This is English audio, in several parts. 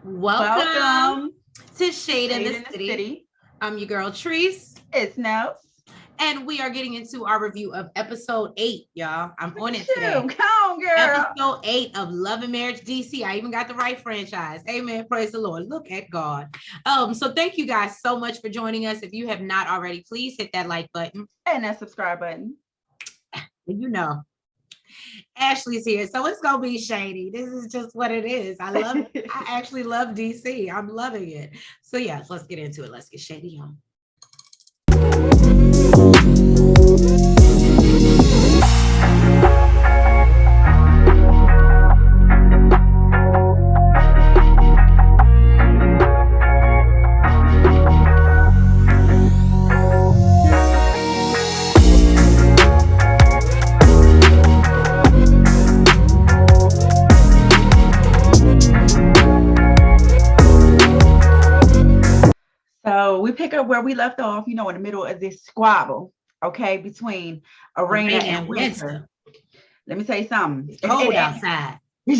Welcome to Shade in the Shade City. I'm your girl, Treese. It's Nels. And we are getting into our review of episode 8, y'all. I'm on it today. Come on, girl. Episode 8 of Love and Marriage DC. I even got the right franchise. Amen. Praise the Lord. Look at God. So thank you guys so much for joining us. If you have not already, please hit that like button. And that subscribe button. You know, Ashley's here, so it's gonna be shady. This is just what it is. I love it. I actually love DC. I'm loving it. So yeah, let's get into it. Let's get shady, y'all. So we pick up where we left off, in the middle of this squabble, okay, between Arena and Winter. Let me tell you something. It's cold outside. I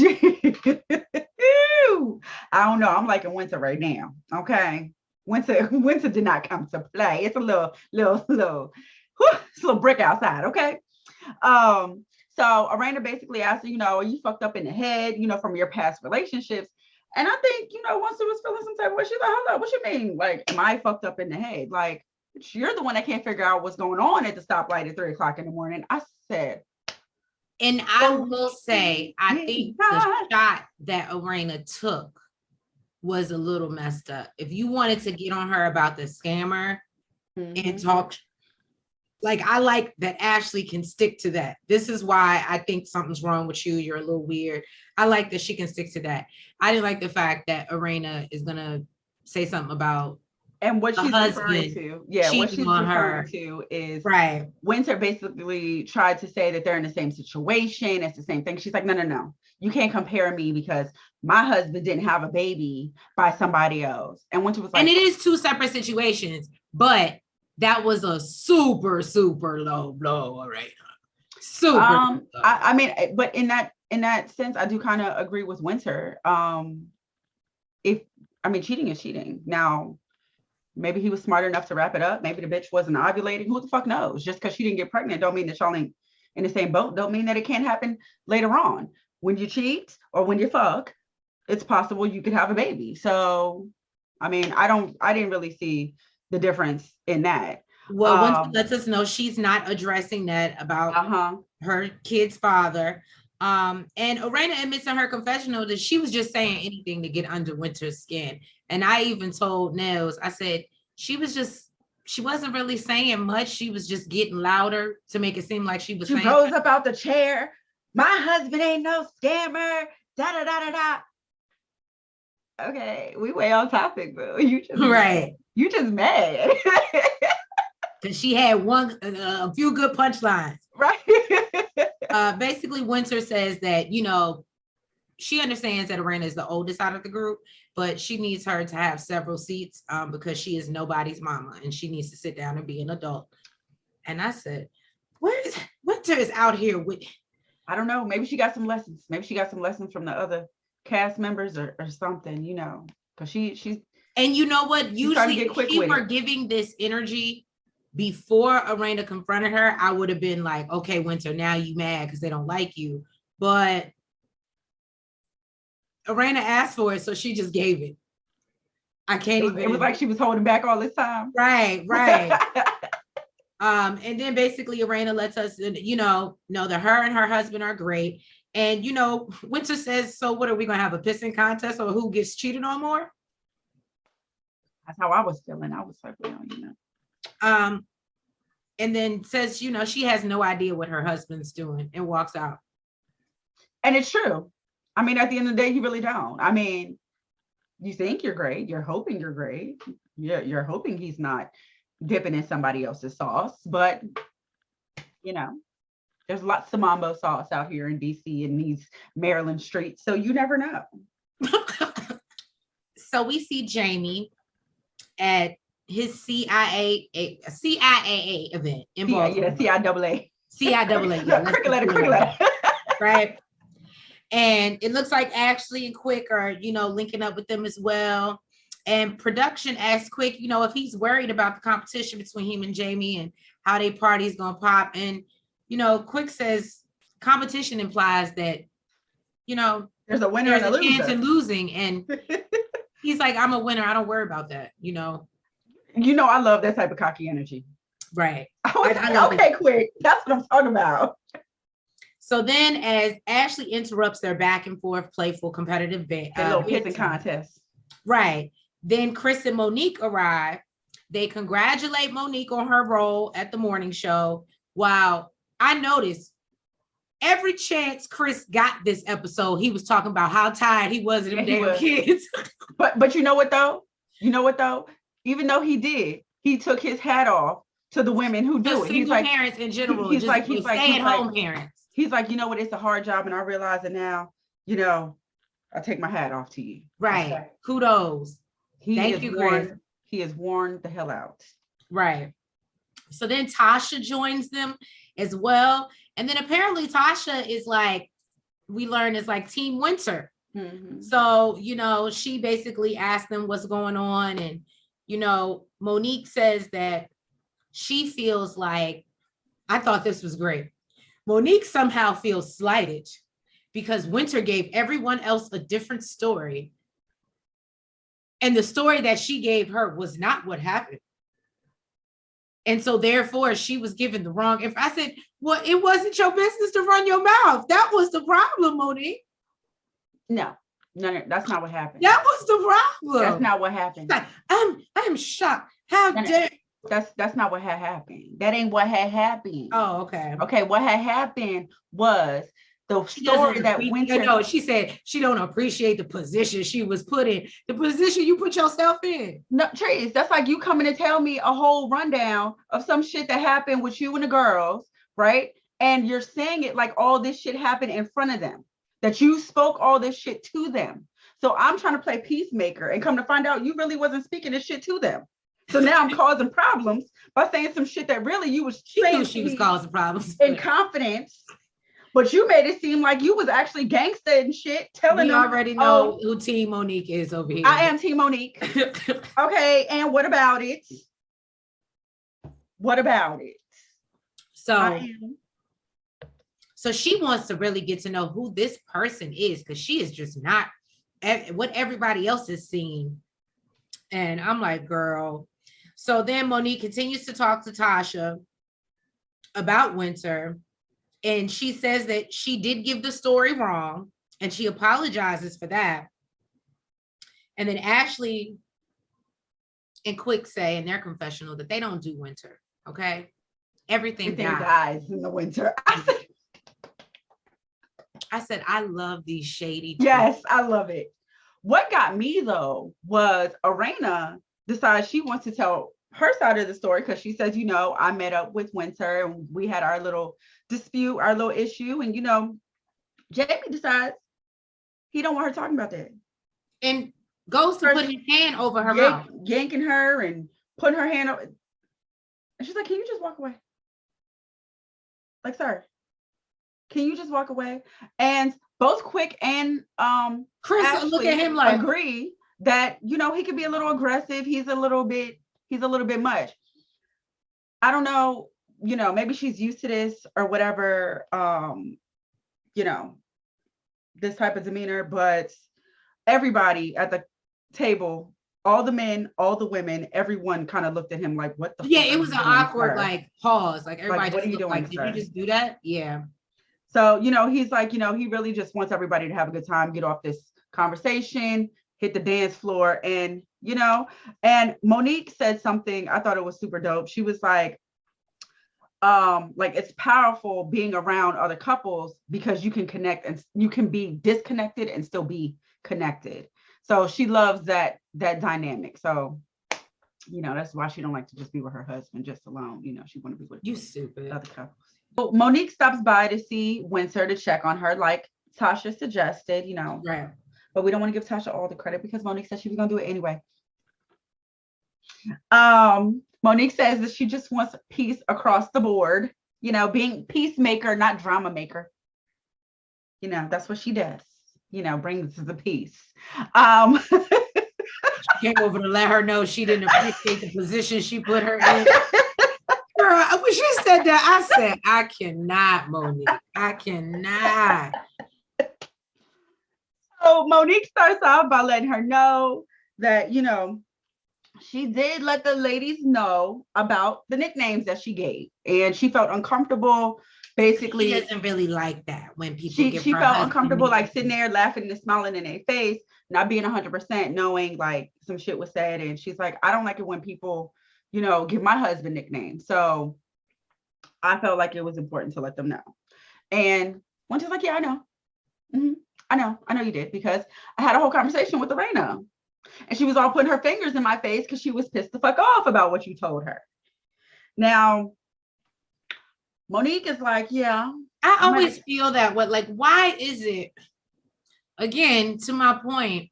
don't know. I'm liking Winter right now. Okay. Winter did not come to play. It's a little brick outside. Okay. So Arena basically asked her, are you fucked up in the head, from your past relationships? And I think, once it was feeling some type of way, she's like, hold up, what you mean? Like, am I fucked up in the head? Like, you're the one that can't figure out what's going on at the stoplight at 3:00 in the morning. I said. And I will say, I think the shot that Arena took was a little messed up. If you wanted to get on her about the scammer and talk, like, I like that Ashley can stick to that. This is why I think something's wrong with you. You're a little weird. I like that she can stick to that. I didn't like the fact that Arena is going to say something about and what she's referring to. Yeah, what she's referring to is right. Winter basically tried to say that they're in the same situation. It's the same thing. She's like, no. You can't compare me because my husband didn't have a baby by somebody else. And Winter was like, and it is two separate situations, but that was a super, super low blow, Arena. Super. I mean, but in that sense, I do kind of agree with Winter. Cheating is cheating. Now, maybe he was smart enough to wrap it up. Maybe the bitch wasn't ovulating. Who the fuck knows? Just because she didn't get pregnant don't mean that y'all ain't in the same boat. Don't mean that it can't happen later on. When you cheat or when you fuck, it's possible you could have a baby. So, I mean, I didn't really see the difference in that. Well, Winter lets us know she's not addressing that about her kid's father. And Arena admits in her confessional that she was just saying anything to get under Winter's skin. And I even told Nels, I said, she wasn't really saying much. She was just getting louder to make it seem like she was saying. She rose up out the chair. My husband ain't no scammer. Da da da da da. Okay, we way on topic, boo. You just right. You just mad. Because she had a few good punchlines. Right. Basically, Winter says that, she understands that Arena is the oldest out of the group, but she needs her to have several seats because she is nobody's mama and she needs to sit down and be an adult. And I said, Winter is out here with... I don't know. Maybe she got some lessons. Maybe she got some lessons from the other cast members or something, because she's... And you know what? Usually if she were giving this energy before Arena confronted her, I would have been like, okay, Winter, now you mad because they don't like you. But Arena asked for it, so she just gave it. I can't even. It was like she was holding back all this time. Right. And then basically Arena lets us, know that her and her husband are great. And, Winter says, so what are we going to have, a pissing contest or who gets cheated on more? That's how I was feeling. I was like, well, and then says, she has no idea what her husband's doing and walks out. And it's true. I mean, at the end of the day, you really don't. I mean, you think you're great. You're hoping you're great. You're hoping he's not dipping in somebody else's sauce. But, there's lots of mambo sauce out here in DC and these Maryland streets. So you never know. So we see Jamie at his CIAA event in Baltimore. Yeah, CIAA. CIAA. Yeah, cricket letter. Right. And it looks like Ashley and Quick are, linking up with them as well. And production asked Quick, if he's worried about the competition between him and Jamie and how they party's gonna pop. And, Quick says competition implies that, there's a winner and a loser. Chance in losing. And he's like, I'm a winner. I don't worry about that, I love that type of cocky energy. Right. Okay, Quick. That's what I'm talking about. So then as Ashley interrupts their back and forth, playful, competitive little kissing contest. Right. Then Chris and Monique arrive. They congratulate Monique on her role at the morning show. Wow. I noticed every chance Chris got this episode, he was talking about how tired he was of them damn kids. But you know what though? Even though he took his hat off to the women who do it. He's like parents in general. He's like stay-at-home parents. He's like, you know what? It's a hard job, and I realize it now. I take my hat off to you. Right. Okay. Kudos. Thank you, Chris. He has worn the hell out. Right. So then Tasha joins them as well. And then apparently Tasha is like, we learn is like Team Winter. Mm-hmm. So, she basically asked them what's going on. And, Monique says that she feels like, I thought this was great. Monique somehow feels slighted because Winter gave everyone else a different story. And the story that she gave her was not what happened. And so therefore she was given the wrong. If I said, well, it wasn't your business to run your mouth. That was the problem, Monique. No, that's not what happened. That was the problem. That's not what happened. Like, I'm shocked. How dare that's not what had happened. That ain't what had happened. Oh, okay. Okay, what had happened was the story that Winter. No, she said she don't appreciate the position she was put in, the position you put yourself in. No, Trace, that's like you coming to tell me a whole rundown of some shit that happened with you and the girls, right? And you're saying it like all this shit happened in front of them, that you spoke all this shit to them. So I'm trying to play peacemaker and come to find out you really wasn't speaking this shit to them. So now I'm causing problems by saying some shit that really you was saying she was causing problems in confidence, but you made it seem like you was actually gangster and shit. Telling them, already know who Team Monique is over here. I am Team Monique. Okay, and what about it? What about it? So she wants to really get to know who this person is, because she is just not what everybody else is seeing. And I'm like, girl. So then Monique continues to talk to Tasha about Winter. And she says that she did give the story wrong. And she apologizes for that. And then Ashley and Quick say in their confessional that they don't do Winter. Okay. Everything dies in the winter. I said, I love these shady. Yes, I love it. What got me though was Arena decides she wants to tell her side of the story, because she says, I met up with Winter and we had our little dispute, our little issue. And, Jamie decides he don't want her talking about that. And goes to put his hand over her mouth. Yanking her and putting her hand over. And she's like, can you just walk away? Like, sir, can you just walk away? And both Quick and Chris Ashley look at him like agree that he could be a little aggressive. He's a little bit much. I don't know, maybe she's used to this or whatever, this type of demeanor, but everybody at the table, all the men, all the women, everyone kind of looked at him like, what the fuck? Yeah, it was an awkward pause. Like everybody what are you doing? Like, did you just do that? Yeah. So, he's like, he really just wants everybody to have a good time, get off this conversation, hit the dance floor. And, and Monique said something, I thought it was super dope. She was like, it's powerful being around other couples because you can connect and you can be disconnected and still be connected. So she loves that dynamic. So, that's why she don't like to just be with her husband just alone. She want to be with you stupid other couples. So Monique stops by to see Winter to check on her, like Tasha suggested, Right. But we don't want to give Tasha all the credit because Monique said she was gonna do it anyway. Monique says that she just wants peace across the board, being peacemaker, not drama maker. You know, that's what she does. You know, brings the peace. Came over to let her know she didn't appreciate the position she put her in. Girl, when she said that, I said, I cannot, Monique. I cannot. So Monique starts off by letting her know that, you know, she did let the ladies know about the nicknames that she gave, and she felt uncomfortable. Basically, she doesn't really like that when people she her felt uncomfortable, like sitting there laughing and smiling in their face, not being 100%, knowing like some shit was said, and she's like, I don't like it when people, you know, give my husband nicknames. So I felt like it was important to let them know. And one was like, yeah, I know. Mm-hmm. I know you did, because I had a whole conversation with Lorena, and she was all putting her fingers in my face because she was pissed the fuck off about what you told her. Now, Monique is like, yeah. I always feel that way. Like, why is it, again, to my point,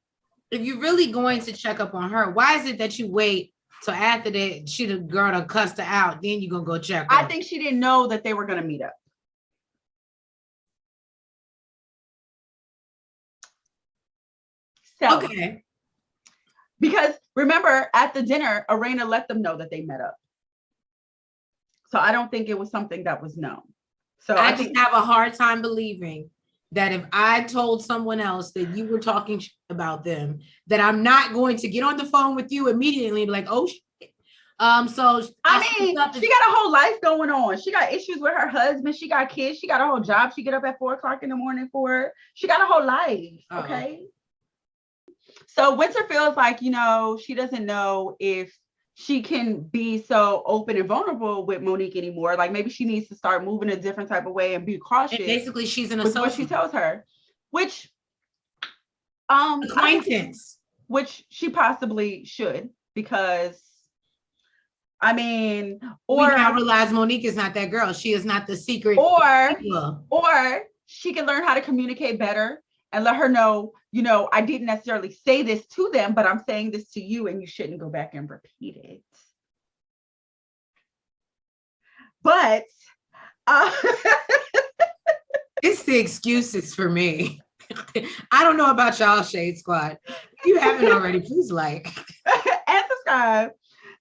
if you're really going to check up on her, why is it that you wait till after that she the girl to cuss her out, then you're gonna go check her? I think she didn't know that they were gonna meet up. So, okay. Because remember, at the dinner, Arena let them know that they met up. So I don't think it was something that was known. So I just have a hard time believing that if I told someone else that you were talking about them, that I'm not going to get on the phone with you immediately and be like, oh, shit. So I mean, she got a whole life going on. She got issues with her husband. She got kids. She got a whole job. She get up at 4:00 in the morning for her. She got a whole life. Okay. So Winter feels like, you know, she doesn't know if she can be so open and vulnerable with Monique anymore. Like maybe she needs to start moving a different type of way and be cautious. And basically, she's an associate. What she tells her, which acquaintance, which she possibly should, because I mean, or we now realize Monique is not that girl. She is not the secret. Or she can learn how to communicate better and let her know, you know, I didn't necessarily say this to them, but I'm saying this to you, and you shouldn't go back and repeat it. But it's the excuses for me. I don't know about y'all, Shade Squad. If you haven't already, please like and subscribe.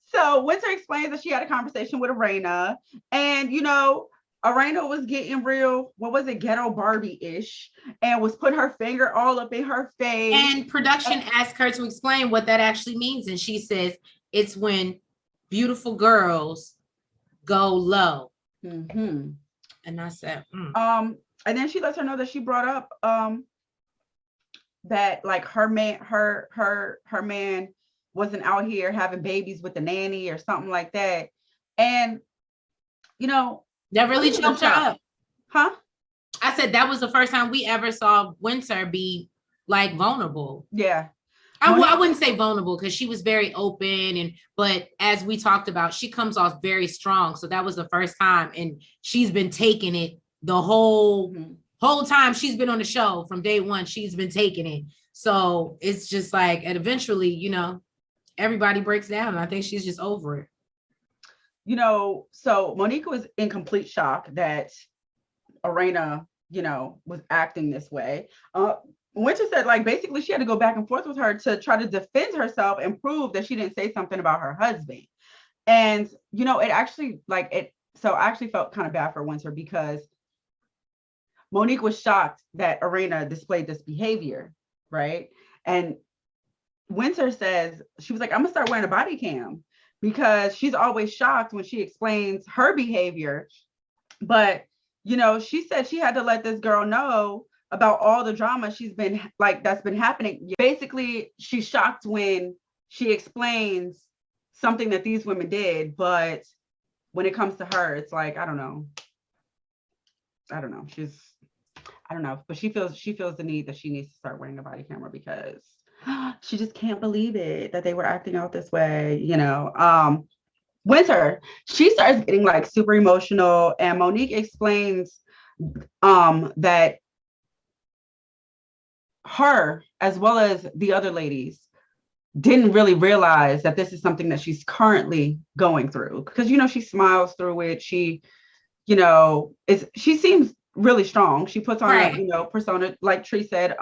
So Winter explains that she had a conversation with Arena, and you know, Arena was getting real, what was it, ghetto Barbie-ish, and was putting her finger all up in her face. And production asked her to explain what that actually means, and she says it's when beautiful girls go low. Mm-hmm. And I said, and then she lets her know that she brought up that like her man wasn't out here having babies with the nanny or something like that. And you know, that really choked her up. Huh? I said that was the first time we ever saw Winter be like vulnerable. Yeah. I wouldn't say vulnerable because she was very open, but as we talked about, she comes off very strong. So that was the first time, and she's been taking it the whole time she's been on the show. From day one, she's been taking it. So it's just like, and eventually, you know, everybody breaks down, and I think she's just over it. You know, so Monique was in complete shock that Arena, you know, was acting this way. Winter said, like, basically she had to go back and forth with her to try to defend herself and prove that she didn't say something about her husband. And, you know, it actually, so I actually felt kind of bad for Winter, because Monique was shocked that Arena displayed this behavior, right? And Winter says, she was like, I'm gonna start wearing a body cam, because she's always shocked when she explains her behavior. But, you know, she said she had to let this girl know about all the drama she's been like, that's been happening. Basically, she's shocked when she explains something that these women did, but when it comes to her, it's like, I don't know. But she feels the need that she needs to start wearing a body camera, because she just can't believe it that they were acting out this way, you know. Winter, she starts getting like super emotional, and Monique explains that her, as well as the other ladies, didn't really realize that this is something that she's currently going through, because, you know, she smiles through it. She, you know, she seems really strong. She puts on Right. a, you know, persona, like Tree said,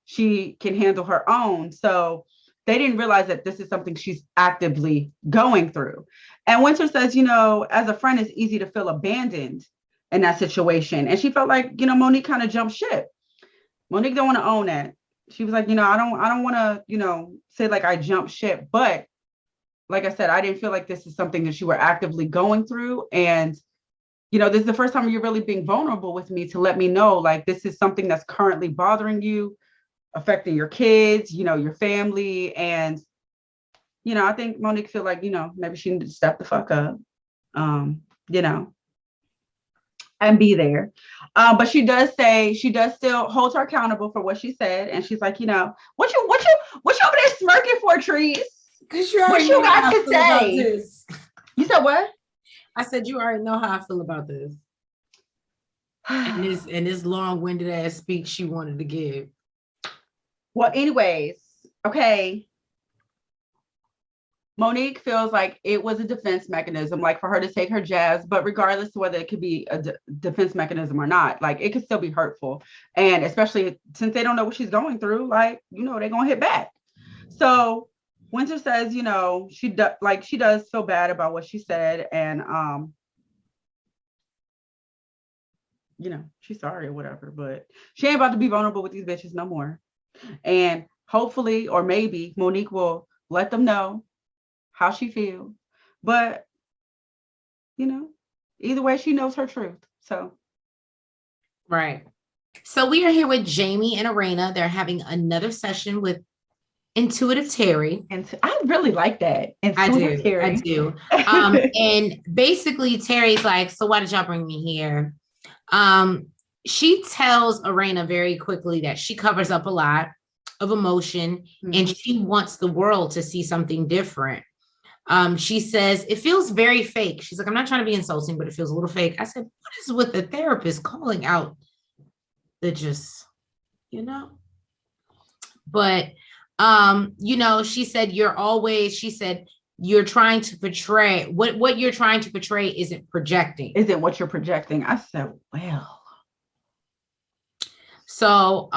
she can handle her own. So they didn't realize that this is something she's actively going through. And Winter says, you know, as a friend, it's easy to feel abandoned in that situation. And she felt like, you know, Monique kind of jumped ship. Monique don't want to own that. She was like, you know, I don't want to, you know, say like I jumped ship, but like I said, I didn't feel like this is something that you were actively going through. And, you know, this is the first time you're really being vulnerable with me to let me know, like, this is something that's currently bothering you, affecting your kids, you know, your family. And, you know, I think Monique feel like, you know, maybe she needed to step the fuck up, you know, and be there. But she does say, she does still hold her accountable for what she said. And she's like, you know, what you over there smirking for, Trees? Because you What already you know how got I to feel about say? this. You said what? I said you already know how I feel about this. And this long-winded ass speech she wanted to give. Well, anyways, okay. Monique feels like it was a defense mechanism, like for her to take her jabs, but regardless of whether it could be a defense mechanism or not, like it could still be hurtful. And especially since they don't know what she's going through, like, you know, they're going to hit back. So Winter says, you know, she does feel bad about what she said. And, you know, she's sorry or whatever, but she ain't about to be vulnerable with these bitches no more. And hopefully, or maybe Monique will let them know how she feels. But, you know, either way, she knows her truth. So. Right. So we are here with Jamie and Arena. They're having another session with Intuitive Terry. And I really like that. Intuitive Terry. I do. And basically Terry's like, so why did y'all bring me here? She tells Arena very quickly that she covers up a lot of emotion and she wants the world to see something different. She says, it feels very fake. She's like, I'm not trying to be insulting, but it feels a little fake. I said, what is with the therapist calling out the just, you know? But, you know, she said, you're trying to portray, what you're trying to portray isn't projecting. Isn't what you're projecting. I said, well. So,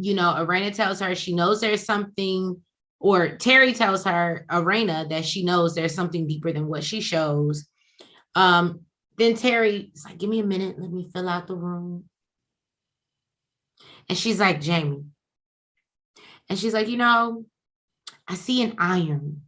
you know, Arena tells her she knows there's something, or Terry tells her, Arena, that she knows there's something deeper than what she shows. Then Terry is like, give me a minute. Let me fill out the room. And she's like, Jamie. And she's like, you know, I see an iron.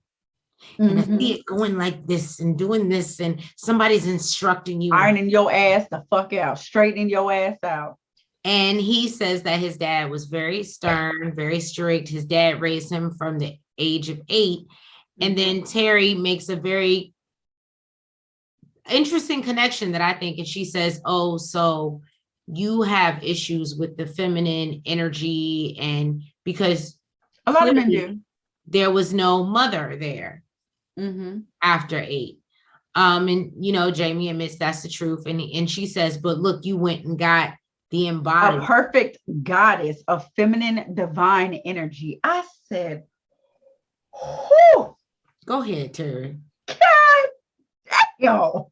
And I see it going like this and doing this, and somebody's instructing you. Ironing your ass the fuck out, straightening your ass out. And he says that his dad was very stern, very strict. His dad raised him from the age of 8. And then Terry makes a very interesting connection that I think, and she says, oh, so you have issues with the feminine energy, and because a lot of men do. There was no mother there after 8. And you know, Jamie admits that's the truth. And she says, but look, you went and got the embodiment. A perfect goddess of feminine divine energy. I said, whew. Go ahead, Terry. Yo.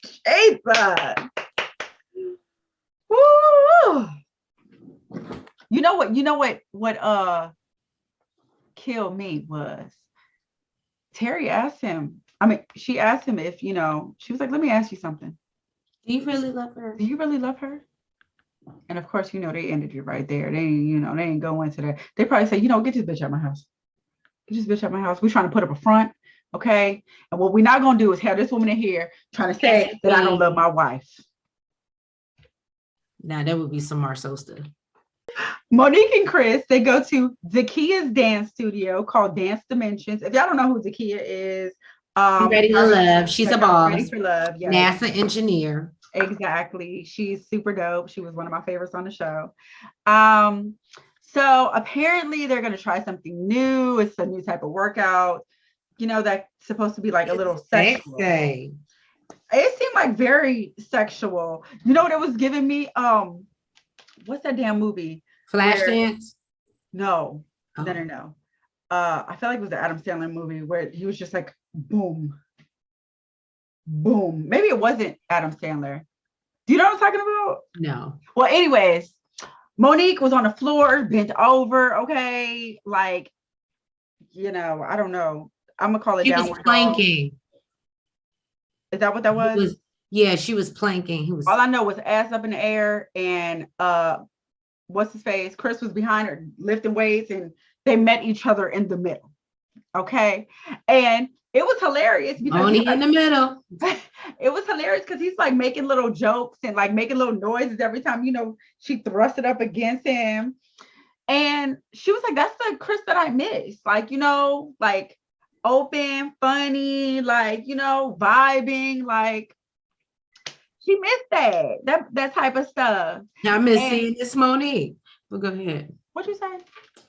Jesus. Woo. You know what killed me was Terry asked him. I mean, she asked him if, you know, she was like, let me ask you something. Do you really love her? Do you really love her? And of course, you know, they ended it right there. They, you know, they ain't go into that. They probably say, you know, get this bitch out my house. Get this bitch out my house. We're trying to put up a front. Okay. And what we're not going to do is have this woman in here trying to say that I don't love my wife. Now, that would be some Marceau stuff. Monique and Chris, they go to Zakia's dance studio called Dance Dimensions. If y'all don't know who Zakia is, Ready for Love. She's a boss. Ready for Love. Yes. NASA engineer. Exactly. She's super dope. She was one of my favorites on the show. So apparently they're going to try something new. It's a new type of workout, you know, that's supposed to be like a little sexual. It seemed like very sexual. You know what it was giving me? What's that damn movie? Flashdance? No. I felt like it was the Adam Sandler movie where he was just like, boom. Boom. Maybe it wasn't Adam Sandler. Do you know what I'm talking about? No. Well, anyways, Monique was on the floor, bent over. Okay. Like, I don't know. I'm going to call it She was downward dog. planking. Is that what that was? Yeah, she was planking. All I know was ass up in the air, and what's his face? Chris was behind her lifting weights, and they met each other in the middle. Okay. And it was hilarious because only in the middle. It was hilarious because he's like making little jokes and like making little noises every time, she thrust it up against him. And she was like, that's the Chris that I miss. Like, like open, funny, like, vibing, like she missed that type of stuff. I miss seeing this Monique. Well, go ahead. What'd you say?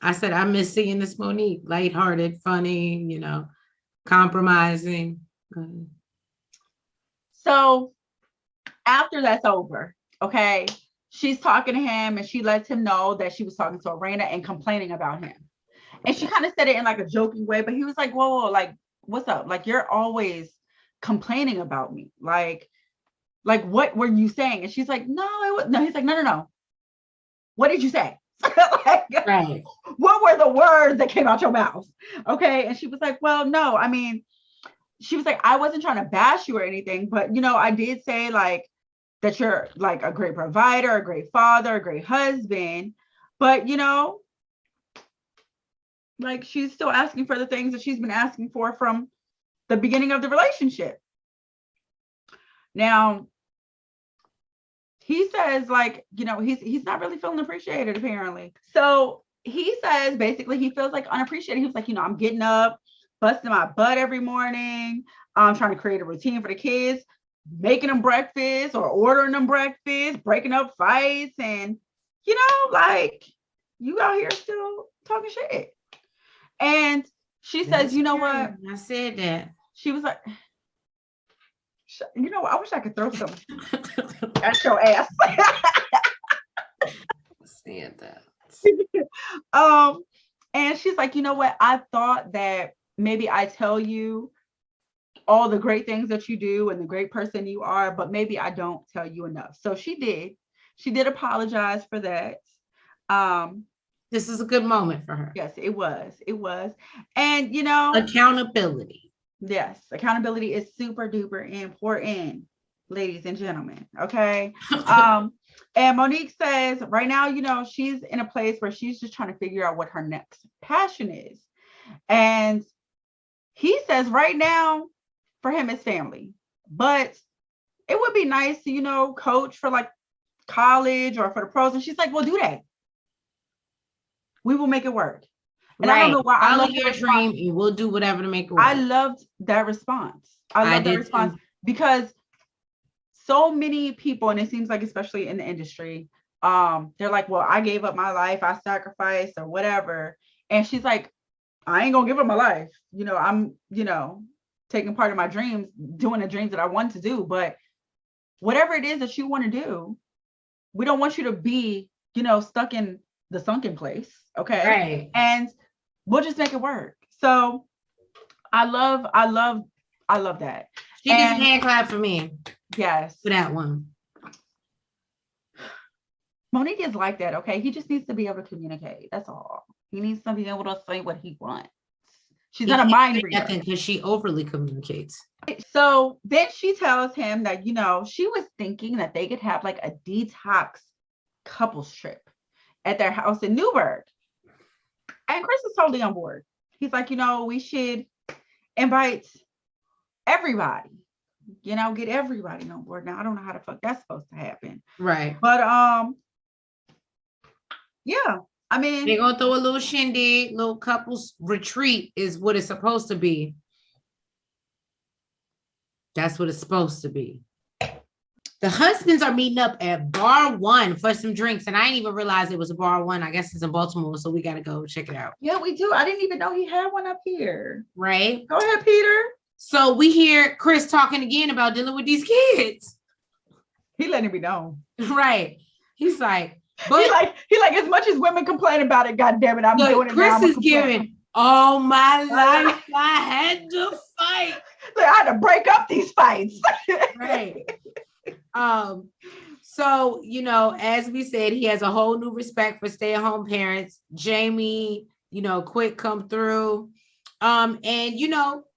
I said, I miss seeing this Monique, lighthearted, funny, compromising. Go ahead. So after that's over, okay, she's talking to him and she lets him know that she was talking to Arena and complaining about him. And she kind of said it in like a joking way, but he was like, whoa, like, what's up? Like, you're always complaining about me. Like what were you saying? And she's like, no. He's like, no. What did you say? Right. What were the words that came out your mouth? Okay. And she was like, well, no, I mean, she was like, I wasn't trying to bash you or anything, but I did say like that you're like a great provider, a great father, a great husband, but like she's still asking for the things that she's been asking for from the beginning of the relationship. Now, he says like, he's not really feeling appreciated apparently. So he says basically he feels like unappreciated. He was like, I'm getting up, busting my butt every morning. I'm trying to create a routine for the kids, making them breakfast or ordering them breakfast, breaking up fights. And, like you out here still talking shit. And she says, you know what? I said that. She was like, I wish I could throw some at your ass. Said that. And she's like, you know what? I thought that maybe I tell you all the great things that you do and the great person you are, but maybe I don't tell you enough. So she did apologize for that. This is a good moment for her. Yes, it was. And accountability. Yes, accountability is super duper important, ladies and gentlemen. Okay. And Monique says right now, she's in a place where she's just trying to figure out what her next passion is. And he says right now for him it's family, but it would be nice to, coach for like college or for the pros. And she's like, well, do that. We will make it work. And right. I don't know why I love your dream and we'll do whatever to make it work. I loved that response. I love that response because so many people, and it seems like especially in the industry, they're like, well, I gave up my life, I sacrificed or whatever. And she's like, I ain't gonna give up my life. I'm, taking part of my dreams, doing the dreams that I want to do. But whatever it is that you want to do, we don't want you to be, stuck in the sunken place. Okay. Right. And we'll just make it work. So I love that. She gets a hand clap for me. Yes. For that one. Monique is like that. Okay. He just needs to be able to communicate. That's all. He needs to be able to say what he wants. She's not a mind reader. Because she overly communicates. So then she tells him that, she was thinking that they could have like a detox couples trip at their house in Newburgh. And Chris is totally on board. He's like, we should invite everybody, get everybody on board. Now, I don't know how the fuck that's supposed to happen. Right. But, yeah, I mean. They're going to throw a little shindig, little couples retreat is what it's supposed to be. That's what it's supposed to be. The husbands are meeting up at Bar One for some drinks, and I didn't even realize it was a Bar One. I guess it's in Baltimore, so we got to go check it out. Yeah, we do. I didn't even know he had one up here. Right? Go ahead, Peter. So we hear Chris talking again about dealing with these kids. He letting me know. Right. He's like, but he like as much as women complain about it, God damn it, I'm doing it. Chris is giving all my life I had to fight. So I had to break up these fights. Right. So, as we said, he has a whole new respect for stay-at-home parents. Jamie, quick come through. And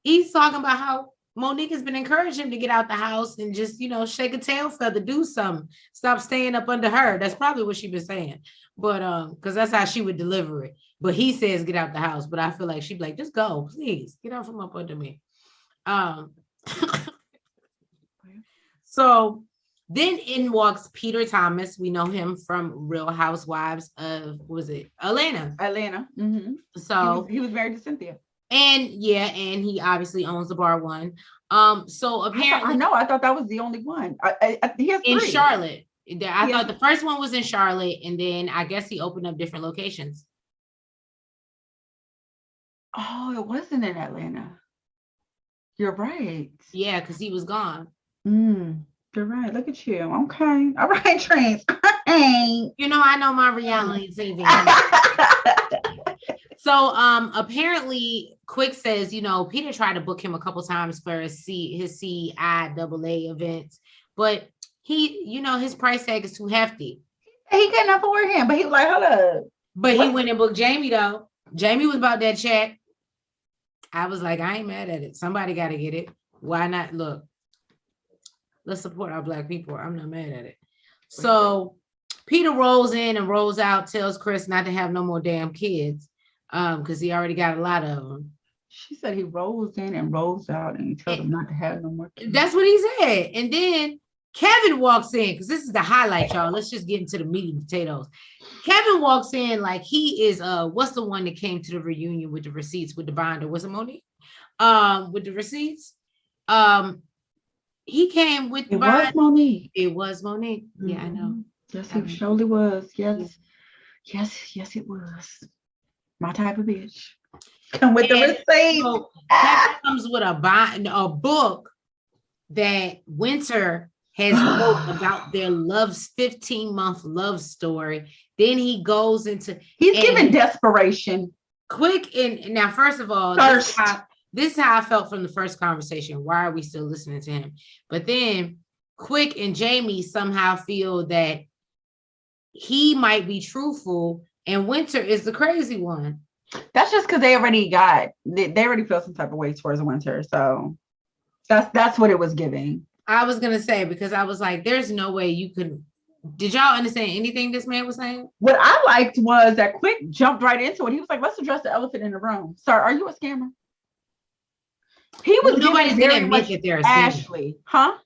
he's talking about how Monique has been encouraging him to get out the house and just, shake a tail feather, do something. Stop staying up under her. That's probably what she's been saying. But because that's how she would deliver it. But he says get out the house. But I feel like she'd be like, just go, please. Get out from up under me. So then in walks Peter Thomas. We know him from Real Housewives of, was it Atlanta? Atlanta. Mm-hmm. So he was married to Cynthia. And he obviously owns the bar one. So apparently, I thought that was the only one. He has in 3. Charlotte. I thought the first one was in Charlotte, and then I guess he opened up different locations. Oh, it wasn't in Atlanta. You're right. Yeah, because he was gone. You're right. Look at you. Okay. All right, Trans. I know my reality TV. So apparently Quick says, Peter tried to book him a couple times for his CIAA events, but he, his price tag is too hefty. He couldn't afford him, but he was like, hold up. But he went and booked Jamie though. Jamie was about that check. I was like, I ain't mad at it. Somebody got to get it. Why not? Look, let's support our Black people. I'm not mad at it. So Peter rolls in and rolls out, tells Chris not to have no more damn kids. Because he already got a lot of them. She said he rolls in and rolls out and he told him not to have no more kids. That's what he said. And then Kevin walks in, because this is the highlight, y'all. Let's just get into the meat and potatoes. Kevin walks in like he is what's the one that came to the reunion with the receipts with the binder? Was it Monique? With the receipts. He came with the binder. Was Monique. It was Monique. Mm-hmm. Yeah, I know. Yes, it surely was. Yes, it was. My type of bitch. Come with the receipt. So that comes with a book that Winter has wrote about their 15-month love story. Then he goes into he's giving desperation. Quick and now, first of all, this is how I felt from the first conversation. Why are we still listening to him? But then Quick and Jamie somehow feel that he might be truthful and Winter is the crazy one. That's just because they already feel some type of way towards Winter. So that's what it was giving. I was gonna say, because I was like, there's no way you could. Did y'all understand anything this man was saying? What I liked was that Quick jumped right into it. He was like, let's address the elephant in the room. Sir, are you a scammer? He was nobody's gonna admit that they're a scammer. Ashley, huh?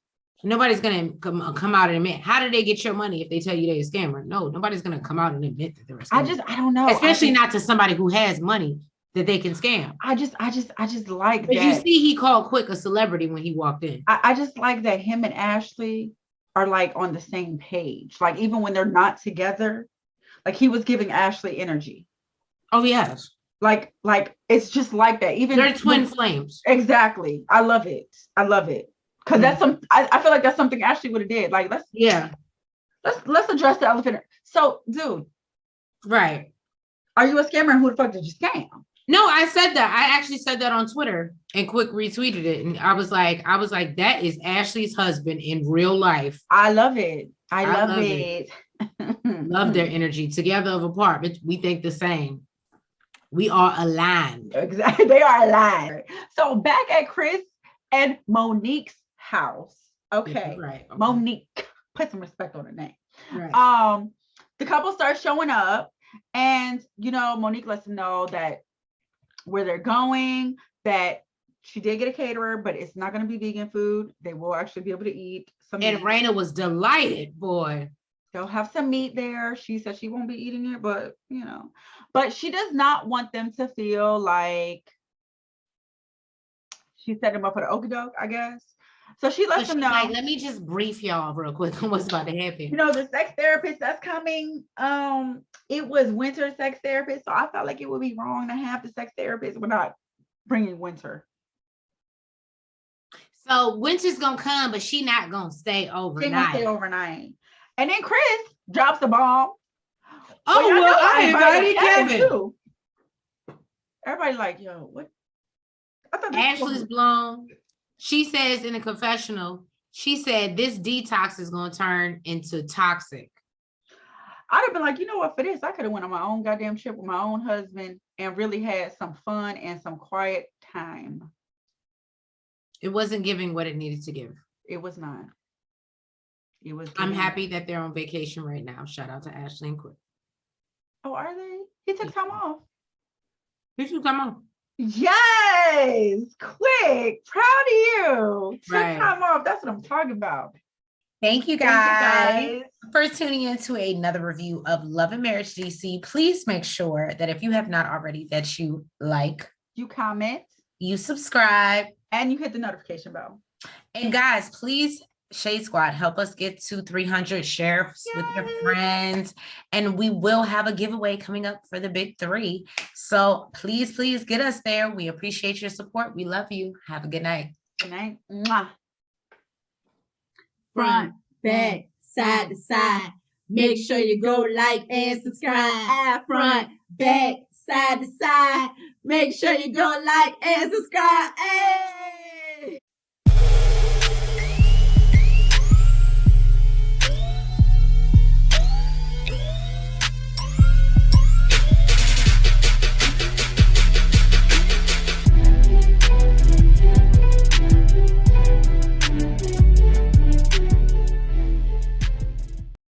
Nobody's gonna come out and admit. How did they get your money if they tell you they're a scammer? No, nobody's gonna come out and admit that they're a scammer. I don't know. Especially not to somebody who has money that they can scam. I just like that. You see, he called Quick a celebrity when he walked in. I just like that him and Ashley are like on the same page. Like even when they're not together, like he was giving Ashley energy. Oh yes. Like it's just like that. Even they're twin flames. Exactly. I love it. Because that's I feel like that's something Ashley would have did. Like let's address the elephant. So, dude, right? Are you a scammer? And who the fuck did you scam? No, I said that. I actually said that on Twitter and Quick retweeted it, and I was like, that is Ashley's husband in real life. I love it. I love it. Love their energy together of apart, but we think the same. We are aligned. Exactly, they are aligned. So back at Chris and Monique's house. Okay. Right. Okay. Monique. Put some respect on her name. Right. The couple starts showing up, and Monique lets them know that where they're going, that she did get a caterer, but it's not going to be vegan food. They will actually be able to eat some and meat. Raina was delighted, boy. They'll have some meat there. She said she won't be eating it, but but she does not want them to feel like she set them up for the okie doke, I guess. So she lets them know. Like, let me just brief y'all real quick on what's about to happen. The sex therapist that's coming, it was Winter's sex therapist. So I felt like it would be wrong to have the sex therapist without bringing Winter. So Winter's gonna come, but she not gonna stay overnight. She's gonna stay overnight. And then Chris drops the bomb. Oh, well, I invited Kevin too. Everybody's like, yo, what? Ashley's blown. She says in a confessional, She said this detox is going to turn into toxic. I'd have been like, you know what, for this, I could have went on my own goddamn trip with my own husband and really had some fun and some quiet time. It wasn't giving what it needed to give. It was not. It was. I'm happy that they're on vacation right now. Shout out to Ashley and Quick. Oh, are they? He took time off. He took time off. Yes, Quick. Proud of you. Took time off. That's what I'm talking about. Thank you guys for tuning in to another review of Love and Marriage DC. Please make sure that if you have not already, that you like, you comment, you subscribe, and you hit the notification bell. And guys, please, Shade Squad, help us get to 300 shares with your friends. And we will have a giveaway coming up for the big 3. So please get us there. We appreciate your support. We love you. Have a good night. Good night. Mwah. Front, back, side to side. Make sure you go like and subscribe. Front, back, side to side. Make sure you go like and subscribe.